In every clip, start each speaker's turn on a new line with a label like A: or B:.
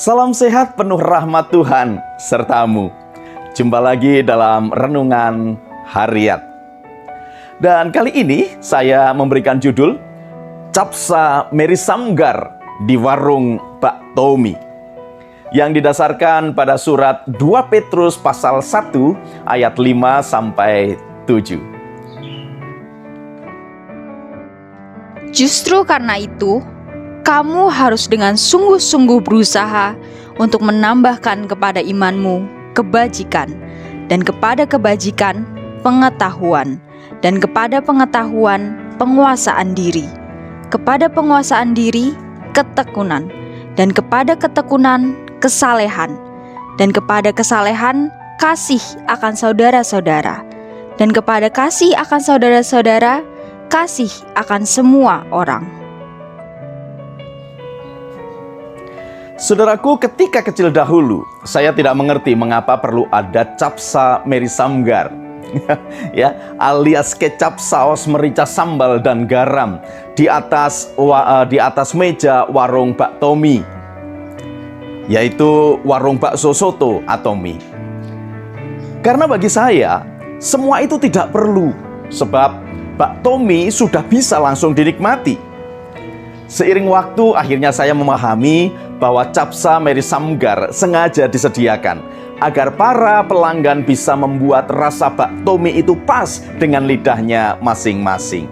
A: Salam sehat penuh rahmat Tuhan sertamu. Jumpa lagi dalam Renungan Harian. Dan kali ini saya memberikan judul Capsa Mary Samgar di Warung Pak Tommy, yang didasarkan pada surat 2 Petrus pasal 1 ayat 5 sampai 7.
B: Justru karena itu, kamu harus dengan sungguh-sungguh berusaha untuk menambahkan kepada imanmu kebajikan, dan kepada kebajikan pengetahuan, dan kepada pengetahuan penguasaan diri, kepada penguasaan diri ketekunan, dan kepada ketekunan kesalehan, dan kepada kesalehan kasih akan saudara-saudara, dan kepada kasih akan saudara-saudara kasih akan semua orang.
A: Saudaraku, ketika kecil dahulu, saya tidak mengerti mengapa perlu ada capsa Mary Samgar, ya, alias kecap, saus, merica, sambal, dan garam di atas meja warung Pak Tommy, yaitu warung bakso soto atau mie. Karena bagi saya, semua itu tidak perlu, sebab Pak Tommy sudah bisa langsung dinikmati. Seiring waktu, akhirnya saya memahami bahwa capsa Mary Samgar sengaja disediakan agar para pelanggan bisa membuat rasa Pak Tommy itu pas dengan lidahnya masing-masing.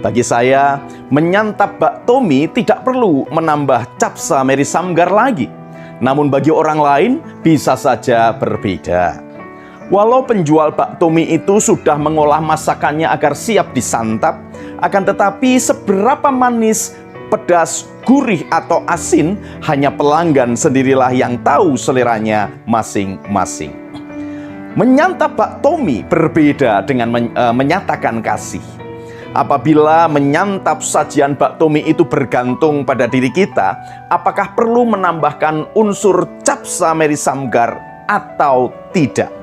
A: Bagi saya, menyantap Pak Tommy tidak perlu menambah capsa Mary Samgar lagi. Namun bagi orang lain bisa saja berbeda. Walau penjual Pak Tommy itu sudah mengolah masakannya agar siap disantap, akan tetapi seberapa manis, pedas, gurih, atau asin, hanya pelanggan sendirilah yang tahu seleranya masing-masing. Menyantap Pak Tommy berbeda dengan menyatakan kasih. Apabila menyantap sajian Pak Tommy itu bergantung pada diri kita, apakah perlu menambahkan unsur capsa Mary Samgar atau tidak?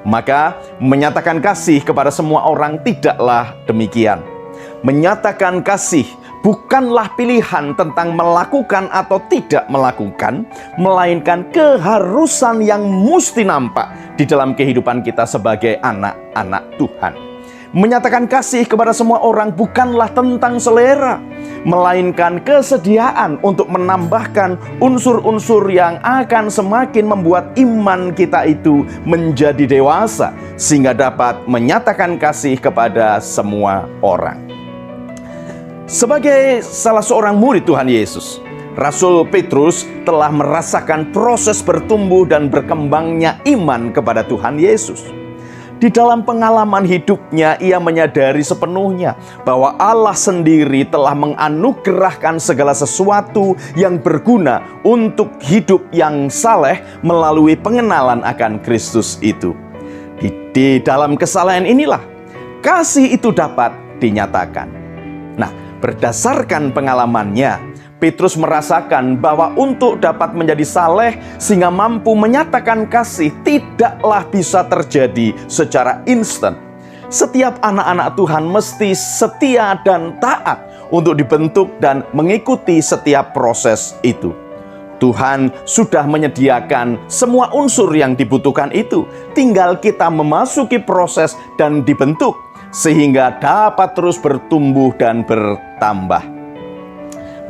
A: Maka menyatakan kasih kepada semua orang tidaklah demikian. Menyatakan kasih bukanlah pilihan tentang melakukan atau tidak melakukan, melainkan keharusan yang mesti nampak di dalam kehidupan kita sebagai anak-anak Tuhan. Menyatakan kasih kepada semua orang bukanlah tentang selera, melainkan kesediaan untuk menambahkan unsur-unsur yang akan semakin membuat iman kita itu menjadi dewasa, sehingga dapat menyatakan kasih kepada semua orang. Sebagai salah seorang murid Tuhan Yesus, Rasul Petrus telah merasakan proses bertumbuh dan berkembangnya iman kepada Tuhan Yesus. Di dalam pengalaman hidupnya, ia menyadari sepenuhnya bahwa Allah sendiri telah menganugerahkan segala sesuatu yang berguna untuk hidup yang saleh melalui pengenalan akan Kristus itu. Di dalam kesalahan inilah kasih itu dapat dinyatakan. Nah, berdasarkan pengalamannya, Petrus merasakan bahwa untuk dapat menjadi saleh sehingga mampu menyatakan kasih tidaklah bisa terjadi secara instan. Setiap anak-anak Tuhan mesti setia dan taat untuk dibentuk dan mengikuti setiap proses itu. Tuhan sudah menyediakan semua unsur yang dibutuhkan itu. Tinggal kita memasuki proses dan dibentuk, sehingga dapat terus bertumbuh dan bertambah.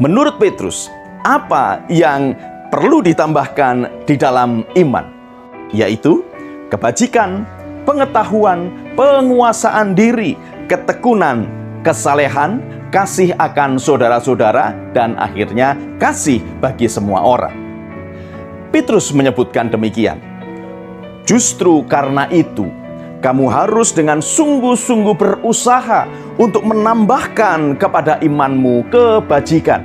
A: Menurut Petrus, apa yang perlu ditambahkan di dalam iman? Yaitu kebajikan, pengetahuan, penguasaan diri, ketekunan, kesalehan, kasih akan saudara-saudara, dan akhirnya kasih bagi semua orang. Petrus menyebutkan demikian. Justru karena itu, kamu harus dengan sungguh-sungguh berusaha untuk menambahkan kepada imanmu kebajikan,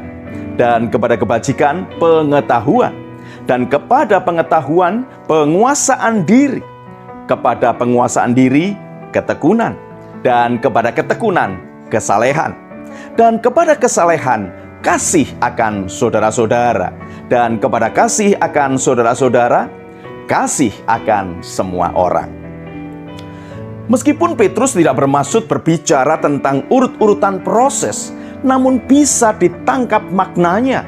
A: dan kepada kebajikan pengetahuan, dan kepada pengetahuan penguasaan diri, kepada penguasaan diri ketekunan, dan kepada ketekunan kesalehan, dan kepada kesalehan kasih akan saudara-saudara, dan kepada kasih akan saudara-saudara kasih akan semua orang. Meskipun Petrus tidak bermaksud berbicara tentang urut-urutan proses, namun bisa ditangkap maknanya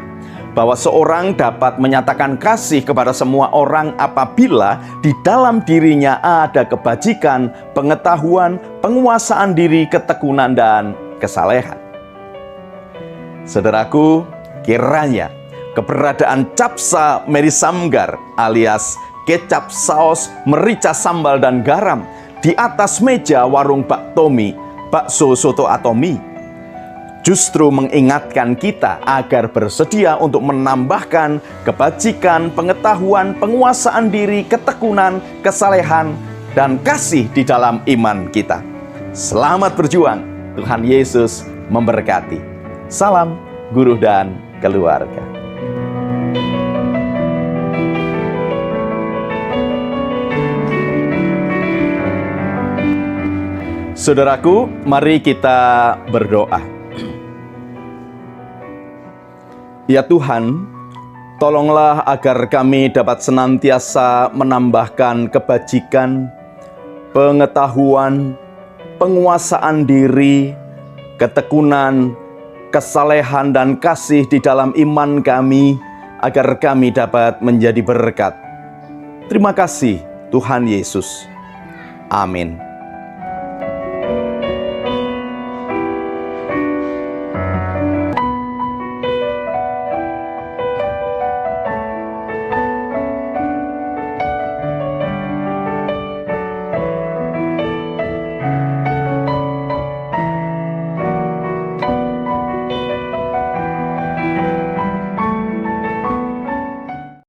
A: bahwa seorang dapat menyatakan kasih kepada semua orang apabila di dalam dirinya ada kebajikan, pengetahuan, penguasaan diri, ketekunan, dan kesalehan. Saudaraku, kiranya keberadaan capsa merisamgar alias kecap, saus, merica, sambal, dan garam di atas meja warung Bak Tomi, bakso, soto, atau mie justru mengingatkan kita agar bersedia untuk menambahkan kebajikan, pengetahuan, penguasaan diri, ketekunan, kesalehan, dan kasih di dalam iman kita. Selamat berjuang, Tuhan Yesus memberkati. Salam guru dan keluarga. Saudaraku, mari kita berdoa. Ya Tuhan, tolonglah agar kami dapat senantiasa menambahkan kebajikan, pengetahuan, penguasaan diri, ketekunan, kesalehan, dan kasih di dalam iman kami, agar kami dapat menjadi berkat. Terima kasih Tuhan Yesus. Amin.